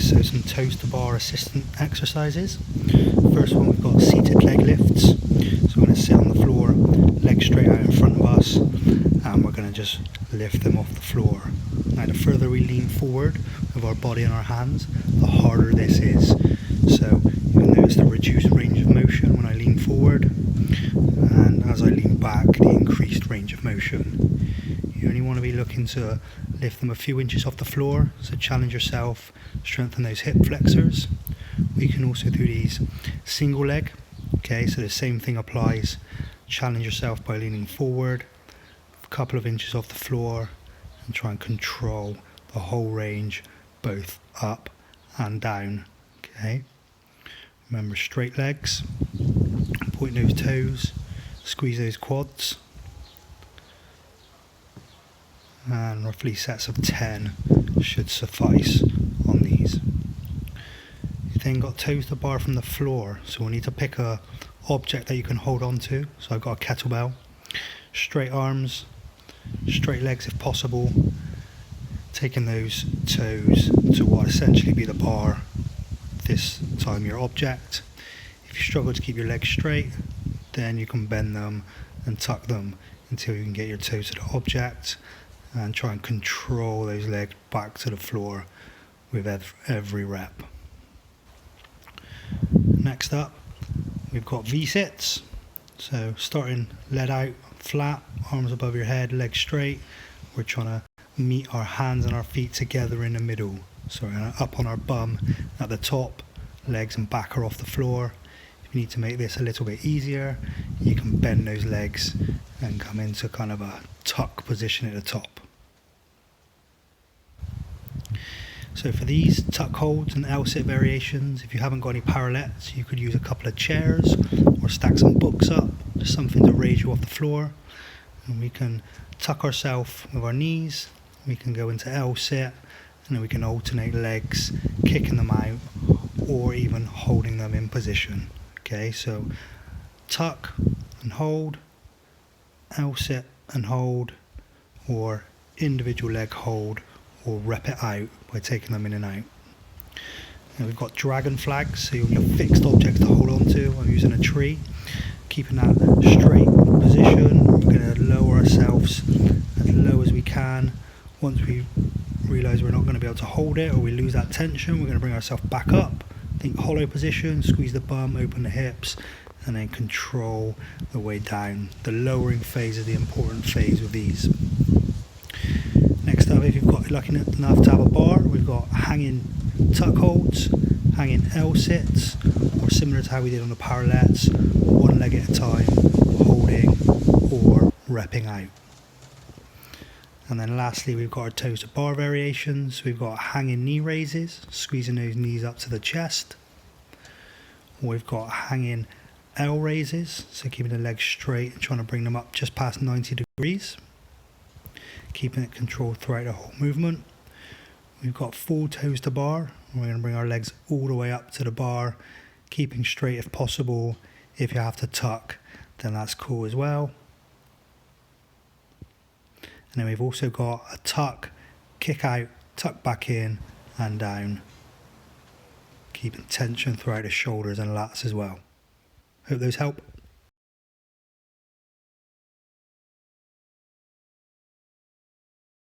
So some toes to bar assistant exercises. First one, we've got seated leg lifts. So we're going to sit on the floor, legs straight out in front of us, and we're going to just lift them off the floor. Now the further we lean forward with our body and our hands, the harder this is. So you'll notice the reduced range of motion when I lean forward, and as I lean back, the increased range of motion. You only want to be looking to lift them a few inches off the floor, so challenge yourself, strengthen those hip flexors. We can also do these single leg, okay, so the same thing applies. Challenge yourself by leaning forward, a couple of inches off the floor, and try and control the whole range, both up and down, okay. Remember, straight legs, point those toes, squeeze those quads, and roughly sets of 10 should suffice on these. You've then got toes to bar from the floor, so we'll need to pick a object that you can hold on to. So I've got a kettlebell, straight arms, straight legs if possible, taking those toes to what essentially be the bar, this time your object. If you struggle to keep your legs straight, then you can bend them and tuck them until you can get your toes to the object, and try and control those legs back to the floor with every rep. Next up, we've got V-sits. So starting lead out, flat, arms above your head, legs straight. We're trying to meet our hands and our feet together in the middle. So we're going to up on our bum at the top, legs and back are off the floor. If you need to make this a little bit easier, you can bend those legs and come into kind of a tuck position at the top. So for these tuck holds and L-sit variations, if you haven't got any parallettes, you could use a couple of chairs or stack some books up, just something to raise you off the floor. And we can tuck ourselves with our knees, we can go into L-sit, and then we can alternate legs, kicking them out, or even holding them in position. Okay, so tuck and hold, L-sit and hold, or individual leg hold, or rep it out by taking them in and out. And we've got dragon flags, so you'll need a fixed object to hold on to. I'm using a tree, keeping that straight position. We're going to lower ourselves as low as we can. Once we realise we're not going to be able to hold it, or we lose that tension, we're going to bring ourselves back up. Think hollow position, squeeze the bum, open the hips, and then control the way down. The lowering phase is the important phase with these. Next up, if you've got lucky enough to have a bar, we've got hanging tuck holds, hanging L-sits, or similar to how we did on the parallettes, one leg at a time, holding or repping out. And then lastly, we've got our toes to bar variations. We've got hanging knee raises, squeezing those knees up to the chest. We've got hanging L raises, so keeping the legs straight and trying to bring them up just past 90 degrees. Keeping it controlled throughout the whole movement. We've got full toes to bar. We're going to bring our legs all the way up to the bar, keeping straight if possible. If you have to tuck, then that's cool as well. And then we've also got a tuck, kick out, tuck back in and down. Keeping tension throughout the shoulders and lats as well. Hope those help.